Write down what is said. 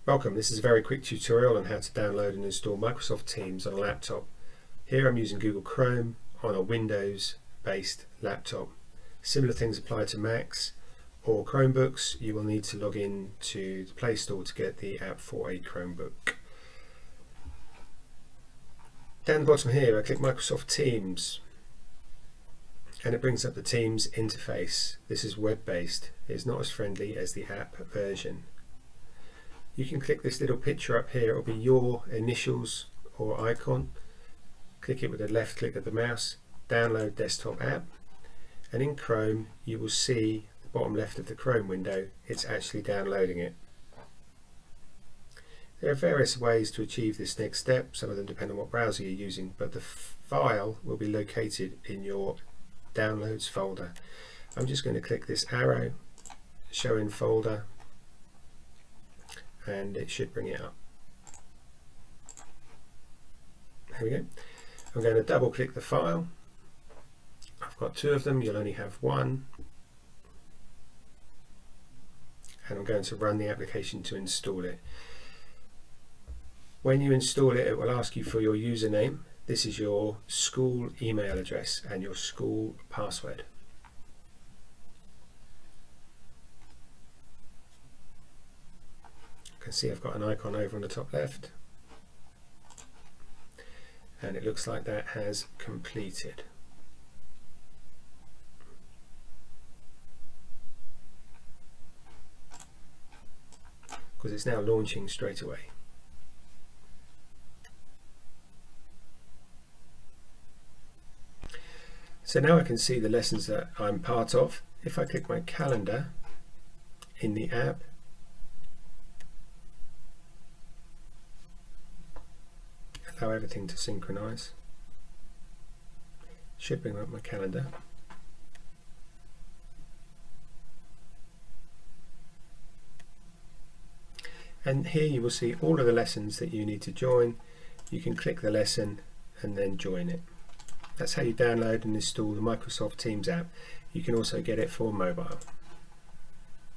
Welcome, this is a very quick tutorial on how to download and install Microsoft Teams on a laptop. Here I'm using Google Chrome on a Windows based laptop. Similar things apply to Macs or Chromebooks. You will need to log in to the Play Store to get the app for a Chromebook. Down the bottom here I click Microsoft Teams and it brings up the Teams interface. This is web based. It's not as friendly as the app version. You can click this little picture up here. It will be your initials or icon. Click it with the left click of the mouse, download desktop app, and in Chrome you will see the bottom left of the Chrome window, it's actually downloading it. There are various ways to achieve this next step. Some of them depend on what browser you're using, but the file will be located in your downloads folder. I'm just going to click this arrow, show in folder, and it should bring it up. There we go. I'm going to double click the file. I've got two of them, you'll only have one. And I'm going to run the application to install it. When you install it, it will ask you for your username. This is your school email address and your school password. You can see I've got an icon over on the top left, and it looks like that has completed. Because it's now launching straight away. So now I can see the lessons that I'm part of. If I click my calendar in the app, allow everything to synchronize. Should bring up my calendar. And here you will see all of the lessons that you need to join. You can click the lesson and then join it. That's how you download and install the Microsoft Teams app. You can also get it for mobile.